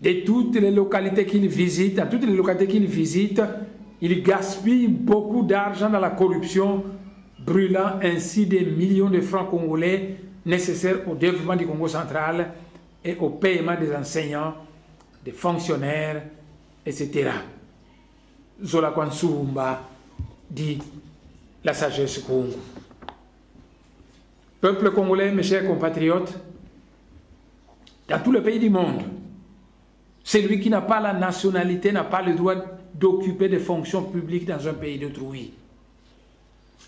De toutes les localités qu'il visite, dans toutes les localités qu'il visite, il gaspille beaucoup d'argent dans la corruption, brûlant ainsi des millions de francs congolais nécessaires au développement du Congo central et au paiement des enseignants, des fonctionnaires, etc. Zola Kwansurumba dit la sagesse Congo. Peuple congolais, mes chers compatriotes, dans tous les pays du monde, celui qui n'a pas la nationalité n'a pas le droit d'occuper des fonctions publiques dans un pays d'autrui.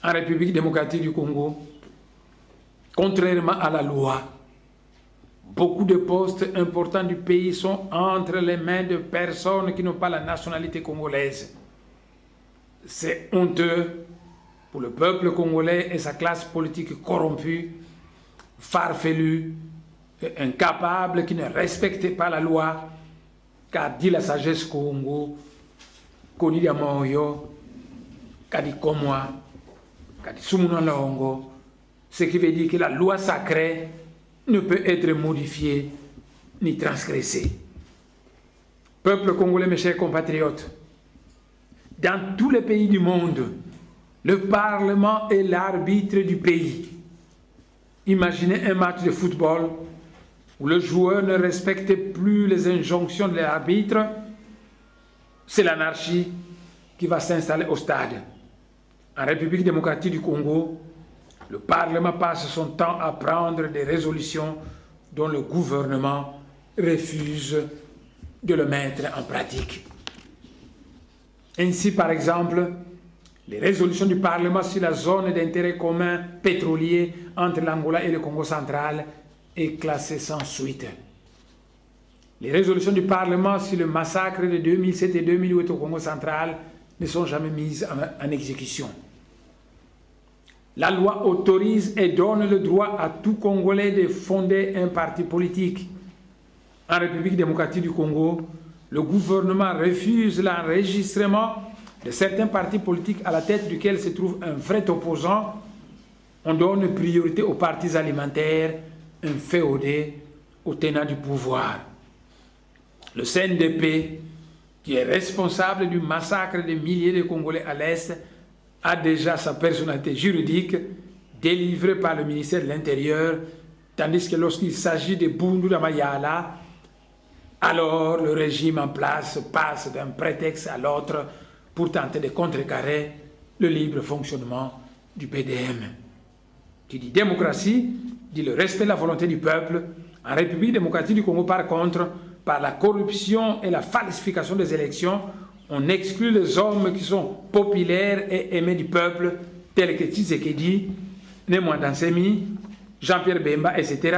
En République démocratique du Congo, contrairement à la loi, beaucoup de postes importants du pays sont entre les mains de personnes qui n'ont pas la nationalité congolaise. C'est honteux pour le peuple congolais et sa classe politique corrompue, farfelue, et incapable, qui ne respecte pas la loi, car dit la sagesse Congo, Koni Diamoyo, Kadi Komwa, Kadi Sumuna Longo, ce qui veut dire que la loi sacrée ne peut être modifiée ni transgressée. Peuple congolais, mes chers compatriotes, dans tous les pays du monde, le Parlement est l'arbitre du pays. Imaginez un match de football où le joueur ne respecte plus les injonctions de l'arbitre, c'est l'anarchie qui va s'installer au stade. En République démocratique du Congo, le Parlement passe son temps à prendre des résolutions dont le gouvernement refuse de le mettre en pratique. Ainsi, par exemple, les résolutions du Parlement sur la zone d'intérêt commun pétrolier entre l'Angola et le Congo central est classée sans suite. Les résolutions du Parlement sur le massacre de 2007 et 2008 au Congo central ne sont jamais mises en exécution. La loi autorise et donne le droit à tout Congolais de fonder un parti politique. En République démocratique du Congo, le gouvernement refuse l'enregistrement de certains partis politiques à la tête duquel se trouve un vrai opposant. On donne priorité aux partis alimentaires, inféodés aux tenants du pouvoir. Le CNDP, qui est responsable du massacre de milliers de Congolais à l'Est, a déjà sa personnalité juridique délivrée par le ministère de l'Intérieur, tandis que lorsqu'il s'agit de Bundu Damayala, alors le régime en place passe d'un prétexte à l'autre pour tenter de contrecarrer le libre fonctionnement du PDM. Qui dit démocratie, dit le respect de la volonté du peuple. En République démocratique du Congo, par contre, par la corruption et la falsification des élections, on exclut les hommes qui sont populaires et aimés du peuple, tels que Tshisekedi, Némoin Dansemi, Jean-Pierre Bemba, etc.,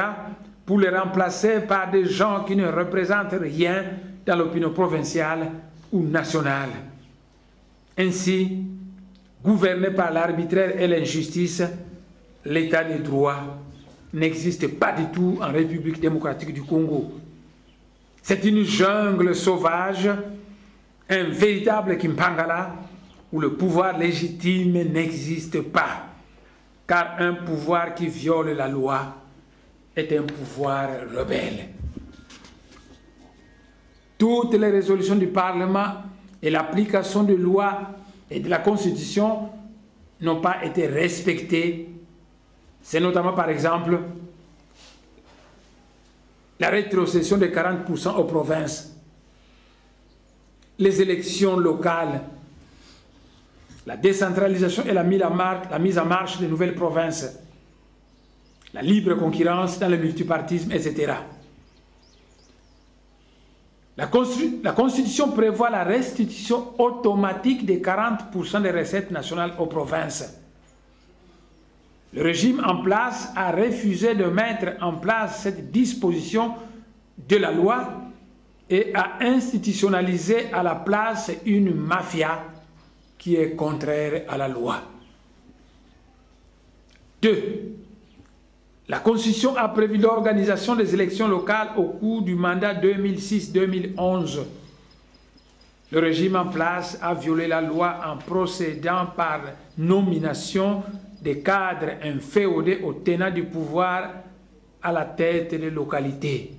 pour les remplacer par des gens qui ne représentent rien dans l'opinion provinciale ou nationale. Ainsi, gouverné par l'arbitraire et l'injustice, l'état de droit n'existe pas du tout en République démocratique du Congo. C'est une jungle sauvage, un véritable Kimpangala, où le pouvoir légitime n'existe pas, car un pouvoir qui viole la loi est un pouvoir rebelle. Toutes les résolutions du Parlement et l'application de lois et de la Constitution n'ont pas été respectées. C'est notamment, par exemple, la rétrocession de 40% aux provinces, les élections locales, la décentralisation et la mise en marche des nouvelles provinces, la libre concurrence dans le multipartisme, etc. La Constitution prévoit la restitution automatique de 40% des recettes nationales aux provinces. Le régime en place a refusé de mettre en place cette disposition de la loi et a institutionnalisé à la place une mafia qui est contraire à la loi. 2. La Constitution a prévu l'organisation des élections locales au cours du mandat 2006-2011. Le régime en place a violé la loi en procédant par nomination des cadres inféodés aux tenants du pouvoir à la tête des localités.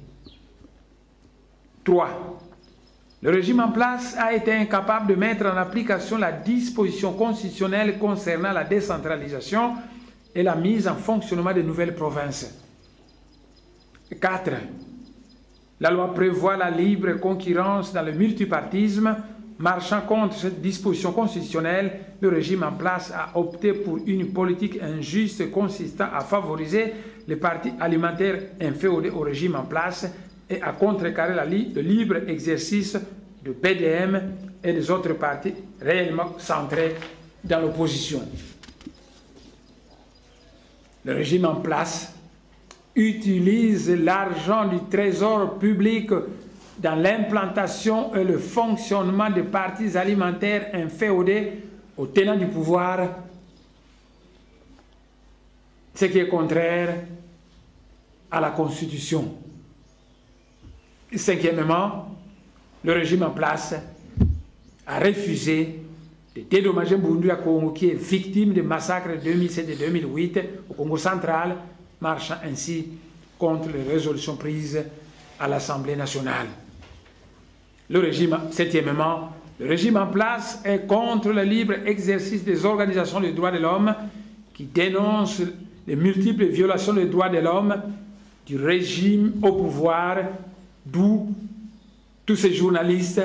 3. Le régime en place a été incapable de mettre en application la disposition constitutionnelle concernant la décentralisation et la mise en fonctionnement des nouvelles provinces. 4. La loi prévoit la libre concurrence dans le multipartisme. Marchant contre cette disposition constitutionnelle, le régime en place a opté pour une politique injuste consistant à favoriser les partis alimentaires inféodés au régime en place et à contrecarrer le libre exercice de PDM et des autres partis réellement centrés dans l'opposition. Le régime en place utilise l'argent du trésor public dans l'implantation et le fonctionnement des partis alimentaires inféodés aux tenants du pouvoir, ce qui est contraire à la Constitution. Cinquièmement, le régime en place a refusé de dédommager Mbundu Congo, qui est victime des massacres de 2007 et 2008 au Congo central, marchant ainsi contre les résolutions prises à l'Assemblée nationale. Septièmement, le régime en place est contre le libre exercice des organisations des droits de l'homme qui dénoncent les multiples violations des droits de l'homme du régime au pouvoir, d'où tous ces journalistes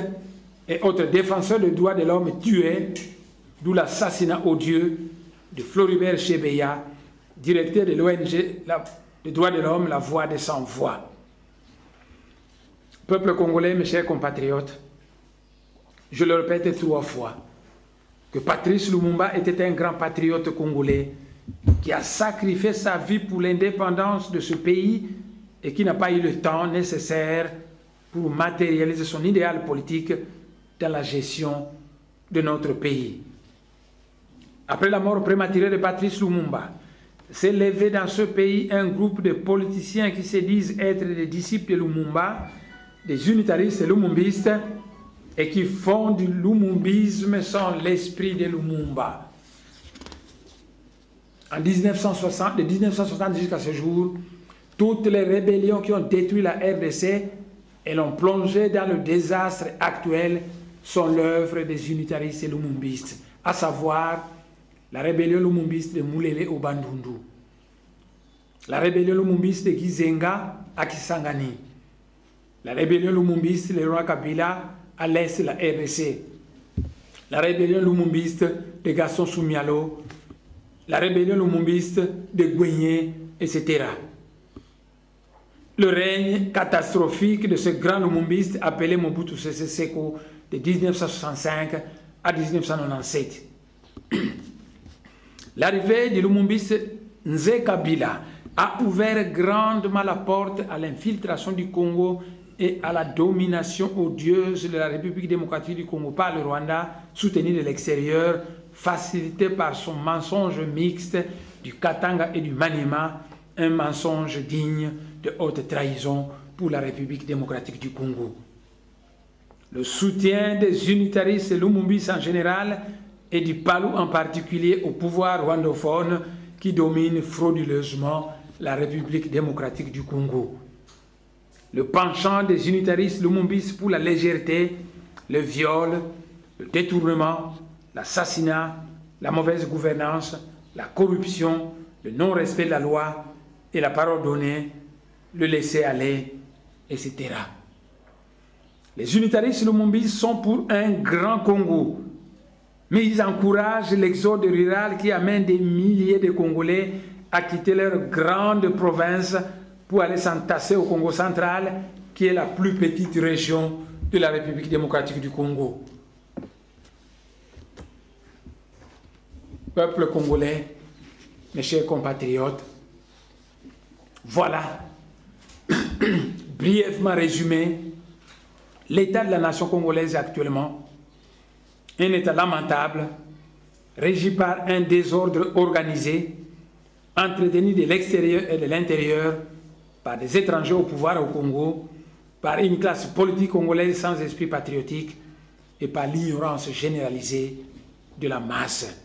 et autres défenseurs des droits de l'homme tués, d'où l'assassinat odieux de Floribert Chebeya, directeur de l'ONG des droits de l'homme, La Voix des Sans-Voix. Peuple congolais, mes chers compatriotes, je le répète 3 fois, que Patrice Lumumba était un grand patriote congolais qui a sacrifié sa vie pour l'indépendance de ce pays et qui n'a pas eu le temps nécessaire pour matérialiser son idéal politique dans la gestion de notre pays. Après la mort prématurée de Patrice Lumumba, s'est levé dans ce pays un groupe de politiciens qui se disent être des disciples de Lumumba, des unitaristes et lumumbistes, et qui font du lumumbisme sans l'esprit de Lumumba. De 1960 jusqu'à ce jour, toutes les rébellions qui ont détruit la RDC et l'ont plongé dans le désastre actuel sont l'œuvre des unitaristes et lumumbistes, à savoir la rébellion lumumbiste de Moulele au Bandundu, la rébellion lumumbiste de Gizenga à Kisangani, la rébellion lumumbiste de Laurent Kabila à l'est de la RDC, la rébellion lumumbiste de Gaston Soumialo, la rébellion lumumbiste de Gouigné, etc. Le règne catastrophique de ce grand lumumbiste appelé Mobutu Sese Seko de 1965 à 1997. L'arrivée du lumumbiste Nzé Kabila a ouvert grandement la porte à l'infiltration du Congo et à la domination odieuse de la République démocratique du Congo par le Rwanda, soutenu de l'extérieur, facilité par son mensonge mixte du Katanga et du Maniema, un mensonge digne de haute trahison pour la République démocratique du Congo. Le soutien des unitaristes et lumumbistes en général et du PALU en particulier au pouvoir rwandophone qui domine frauduleusement la République démocratique du Congo. Le penchant des unitaristes lumumbistes pour la légèreté, le viol, le détournement, l'assassinat, la mauvaise gouvernance, la corruption, le non-respect de la loi et la parole donnée, le laisser-aller, etc. Les unitaristes lumumbistes sont pour un grand Congo, mais ils encouragent l'exode rural qui amène des milliers de Congolais à quitter leur grande province pour aller s'entasser au Congo central, qui est la plus petite région de la République démocratique du Congo. Peuple congolais, mes chers compatriotes, voilà, brièvement résumé, l'état de la nation congolaise actuellement, un état lamentable, régi par un désordre organisé, entretenu de l'extérieur et de l'intérieur, par des étrangers au pouvoir au Congo, par une classe politique congolaise sans esprit patriotique et par l'ignorance généralisée de la masse.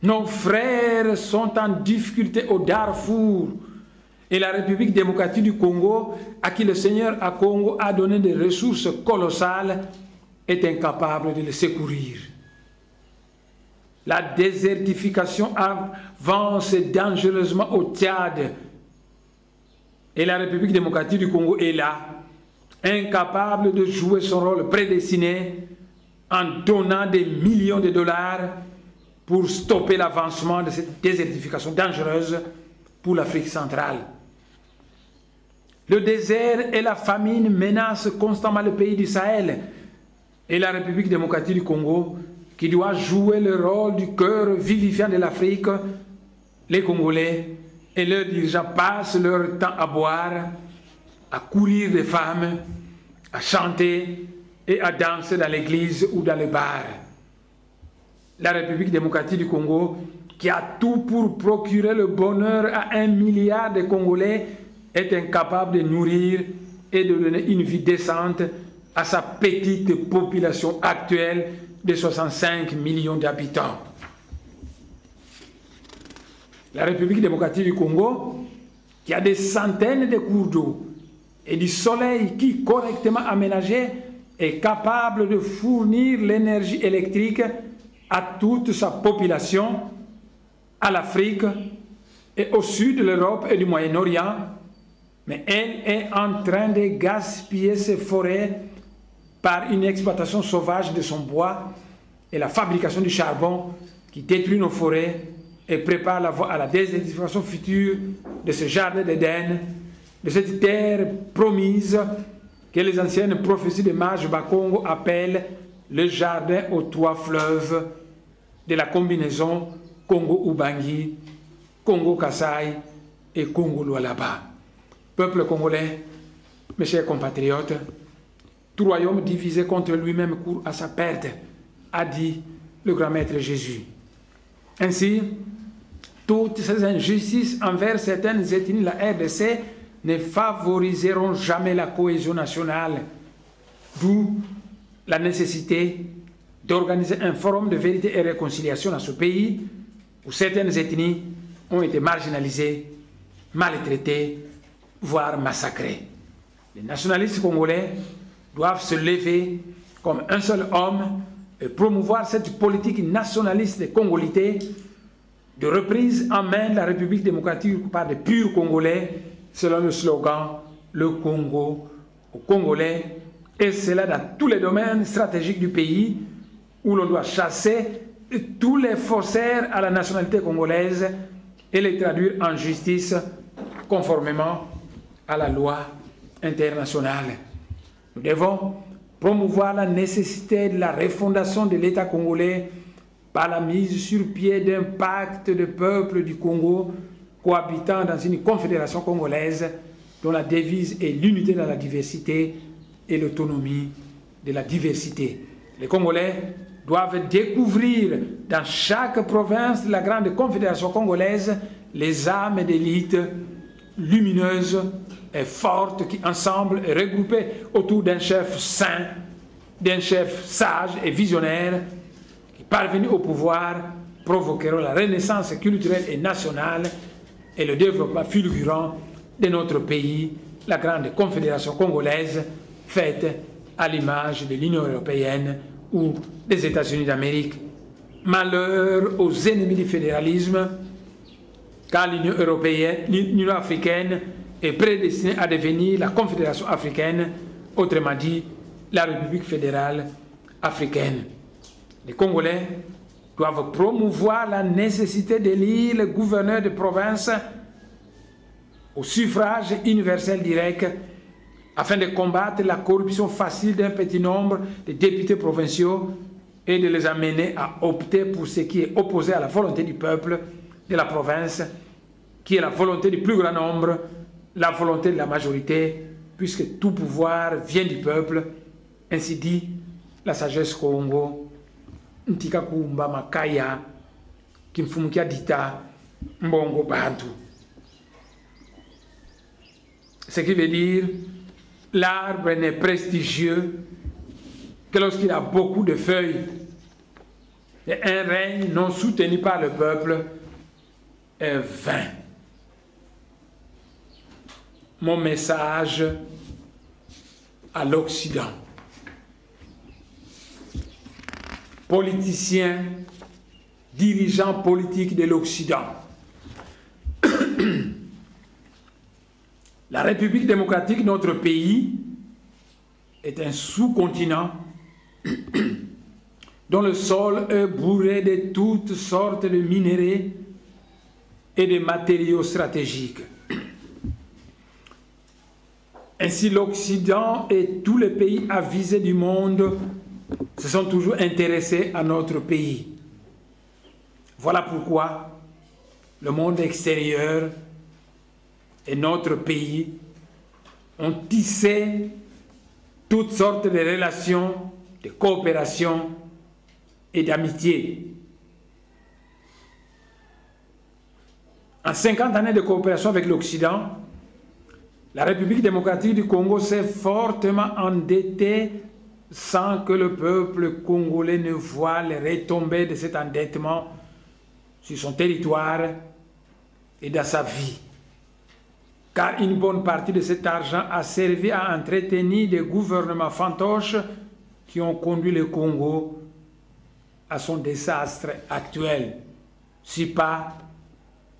Nos frères sont en difficulté au Darfour. Et la République démocratique du Congo, à qui le Seigneur à Congo a donné des ressources colossales, est incapable de les secourir. La désertification avance dangereusement au Tchad. Et la République démocratique du Congo est là, incapable de jouer son rôle prédestiné en donnant des millions de dollars pour stopper l'avancement de cette désertification dangereuse pour l'Afrique centrale. Le désert et la famine menacent constamment le pays du Sahel et la République démocratique du Congo, qui doit jouer le rôle du cœur vivifiant de l'Afrique. Les Congolais et leurs dirigeants passent leur temps à boire, à courir des femmes, à chanter et à danser dans l'église ou dans les bars. La République démocratique du Congo, qui a tout pour procurer le bonheur à 1 milliard de Congolais, est incapable de nourrir et de donner une vie décente à sa petite population actuelle de 65 millions d'habitants. La République démocratique du Congo, qui a des centaines de cours d'eau et du soleil qui, correctement aménagé, est capable de fournir l'énergie électrique à toute sa population, à l'Afrique et au sud de l'Europe et du Moyen-Orient, mais elle est en train de gaspiller ses forêts par une exploitation sauvage de son bois et la fabrication du charbon qui détruit nos forêts et prépare la voie à la désertification future de ce jardin d'Éden, de cette terre promise que les anciennes prophéties de Maj Bakongo appellent le jardin aux 3 fleuves de la combinaison Congo-Ubangi, Congo-Kassai et Congo-Lualaba. Peuple congolais, mes chers compatriotes, tout royaume divisé contre lui-même court à sa perte, a dit le grand maître Jésus. Ainsi, toutes ces injustices envers certaines ethnies de la RDC ne favoriseront jamais la cohésion nationale, d'où la nécessité d'organiser un forum de vérité et réconciliation dans ce pays où certaines ethnies ont été marginalisées, maltraitées, voire massacrées. Les nationalistes congolais doivent se lever comme un seul homme et promouvoir cette politique nationaliste de congolité, de reprise en main de la République démocratique par des purs Congolais, selon le slogan « Le Congo aux Congolais », et cela dans tous les domaines stratégiques du pays, où l'on doit chasser tous les faussaires à la nationalité congolaise et les traduire en justice conformément à la loi internationale. Nous devons promouvoir la nécessité de la refondation de l'État congolais par la mise sur pied d'un pacte de peuples du Congo cohabitant dans une confédération congolaise dont la devise est l'unité dans la diversité et l'autonomie de la diversité. Les Congolais doivent découvrir dans chaque province de la grande confédération congolaise les âmes d'élite lumineuses et fortes qui, ensemble et regroupées autour d'un chef saint, d'un chef sage et visionnaire, qui, parvenu au pouvoir, provoqueront la renaissance culturelle et nationale et le développement fulgurant de notre pays, la grande confédération congolaise, faite à l'image de l'Union européenne ou des États-Unis d'Amérique. Malheur aux ennemis du fédéralisme, car l'Union européenne, l'Union africaine est prédestinée à devenir la Confédération africaine, autrement dit, la République fédérale africaine. Les Congolais doivent promouvoir la nécessité d'élire le gouverneur de province au suffrage universel direct afin de combattre la corruption facile d'un petit nombre de députés provinciaux et de les amener à opter pour ce qui est opposé à la volonté du peuple de la province, qui est la volonté du plus grand nombre, la volonté de la majorité, puisque tout pouvoir vient du peuple. Ainsi dit la sagesse Congo, Ntika Kumba Makaya, Kimfumukia Dita, Mbongo Bantu. Ce qui veut dire, l'arbre n'est prestigieux que lorsqu'il a beaucoup de feuilles. Et un règne non soutenu par le peuple est vain. mon message à l'Occident. Politiciens, dirigeants politiques de l'Occident. La République démocratique, notre pays, est un sous-continent dont le sol est bourré de toutes sortes de minéraux et de matériaux stratégiques. Ainsi, l'Occident et tous les pays avisés du monde se sont toujours intéressés à notre pays. Voilà pourquoi le monde extérieur et notre pays ont tissé toutes sortes de relations, de coopération et d'amitié. En 50 années de coopération avec l'Occident, la République démocratique du Congo s'est fortement endettée sans que le peuple congolais ne voie les retombées de cet endettement sur son territoire et dans sa vie. Car une bonne partie de cet argent a servi à entretenir des gouvernements fantoches qui ont conduit le Congo à son désastre actuel, si pas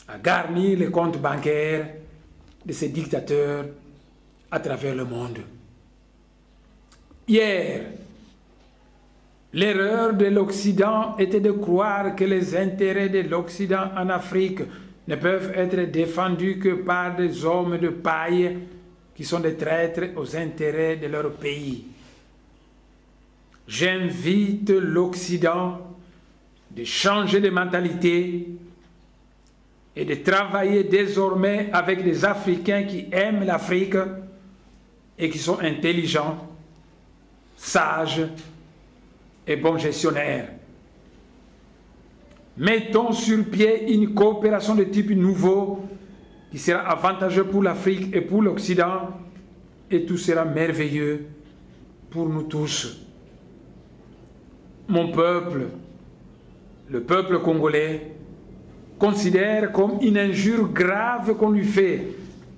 à garnir les comptes bancaires de ces dictateurs à travers le monde. Hier, l'erreur de l'Occident était de croire que les intérêts de l'Occident en Afrique ne peuvent être défendus que par des hommes de paille qui sont des traîtres aux intérêts de leur pays. J'invite l'Occident de changer de mentalité et de travailler désormais avec des Africains qui aiment l'Afrique et qui sont intelligents, sages et bons gestionnaires. Mettons sur pied une coopération de type nouveau qui sera avantageux pour l'Afrique et pour l'Occident, et tout sera merveilleux pour nous tous. Mon peuple, le peuple congolais, considère comme une injure grave qu'on lui fait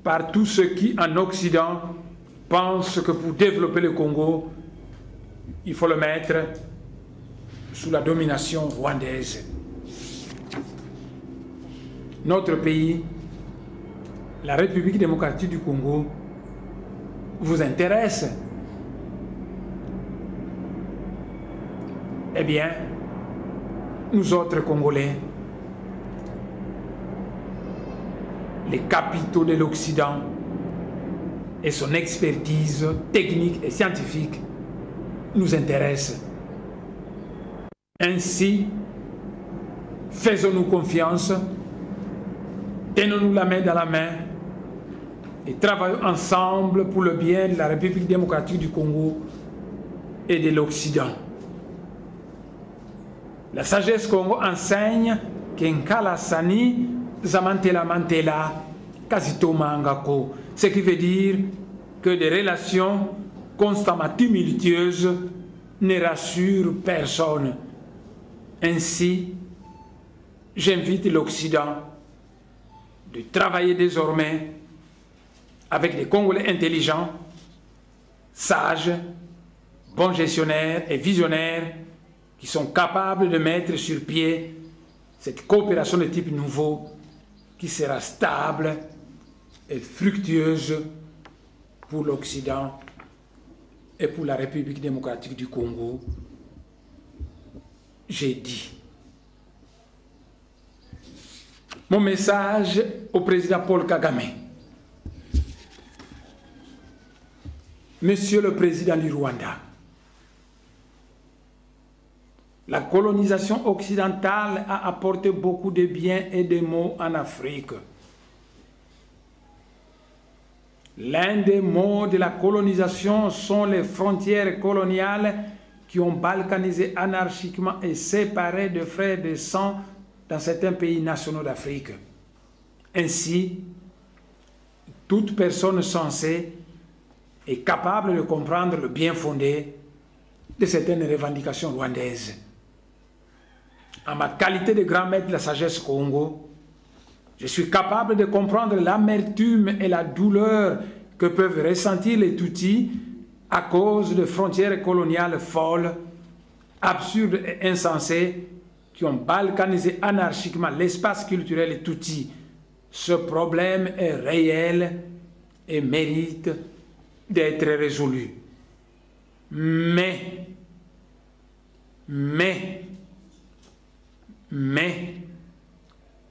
par tous ceux qui, en Occident, pensent que pour développer le Congo, il faut le mettre sous la domination rwandaise. Notre pays, la République démocratique du Congo, vous intéresse? Eh bien, nous autres Congolais, les capitaux de l'Occident et son expertise technique et scientifique nous intéressent. Ainsi, faisons-nous confiance, tenons-nous la main dans la main et travaillons ensemble pour le bien de la République démocratique du Congo et de l'Occident. La sagesse Congo enseigne qu'Nkala Sani Zamantela Mantela Kazito Mangako, ce qui veut dire que des relations constamment tumultueuses ne rassurent personne. Ainsi, j'invite l'Occident de travailler désormais avec des Congolais intelligents, sages, bons gestionnaires et visionnaires qui sont capables de mettre sur pied cette coopération de type nouveau qui sera stable et fructueuse pour l'Occident et pour la République démocratique du Congo. J'ai dit. Mon message au président Paul Kagame. Monsieur le président du Rwanda, la colonisation occidentale a apporté beaucoup de biens et de maux en Afrique. L'un des maux de la colonisation sont les frontières coloniales qui ont balkanisé anarchiquement et séparé de frères de sang dans certains pays nationaux d'Afrique. Ainsi, toute personne sensée est capable de comprendre le bien fondé de certaines revendications rwandaises. En ma qualité de grand maître de la sagesse Congo, Je suis capable de comprendre l'amertume et la douleur que peuvent ressentir les Tutsis à cause de frontières coloniales folles, absurdes et insensées qui ont balkanisé anarchiquement l'espace culturel Tutsi. Ce problème est réel et mérite d'être résolu. Mais,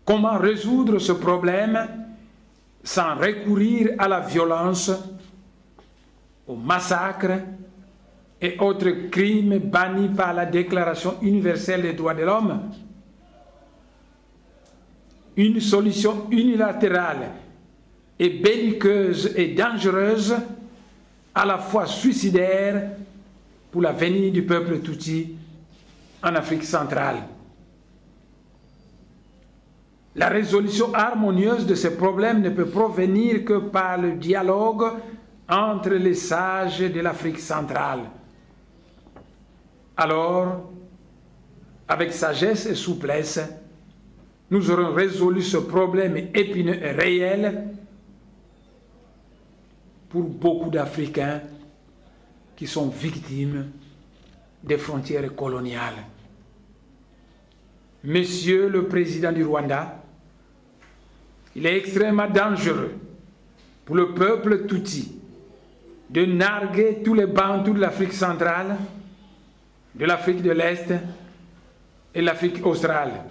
comment résoudre ce problème sans recourir à la violence, au massacre et autres crimes bannis par la Déclaration universelle des droits de l'homme? Une solution unilatérale et belliqueuse et dangereuse, à la fois suicidaire pour l'avenir du peuple Tutsi en Afrique centrale. La résolution harmonieuse de ces problèmes ne peut provenir que par le dialogue entre les sages de l'Afrique centrale. Alors, avec sagesse et souplesse, nous aurons résolu ce problème épineux et réel pour beaucoup d'Africains qui sont victimes des frontières coloniales. Monsieur le Président du Rwanda, il est extrêmement dangereux pour le peuple Tutsi de narguer tous les Bantous de l'Afrique centrale, de l'Afrique de l'Est et l'Afrique australe,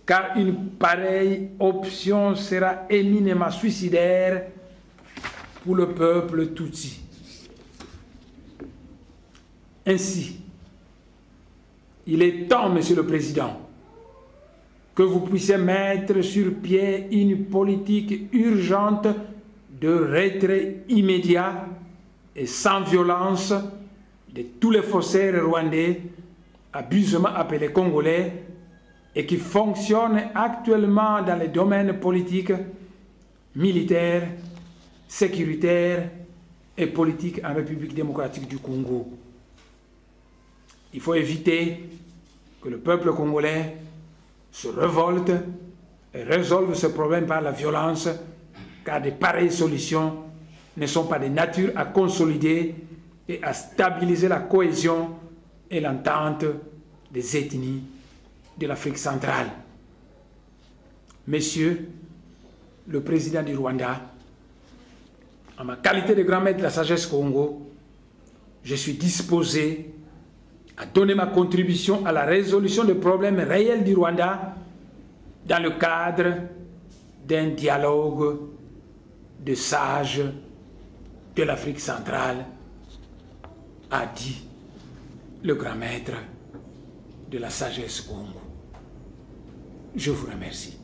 car une pareille option sera éminemment suicidaire pour le peuple Tutsi. Ainsi, il est temps, Monsieur le Président, que vous puissiez mettre sur pied une politique urgente de retrait immédiat et sans violence de tous les faussaires rwandais, abusivement appelés Congolais, et qui fonctionnent actuellement dans les domaines politiques, militaires, sécuritaires et politiques en République démocratique du Congo. Il faut éviter que le peuple congolais se révolte et résolve ce problème par la violence, car de pareilles solutions ne sont pas de nature à consolider et à stabiliser la cohésion et l'entente des ethnies de l'Afrique centrale. Monsieur le Président du Rwanda, en ma qualité de grand maître de la sagesse Congo, je suis disposé à donner ma contribution à la résolution des problèmes réels du Rwanda dans le cadre d'un dialogue de sages de l'Afrique centrale, a dit le grand maître de la sagesse Congo. Je vous remercie.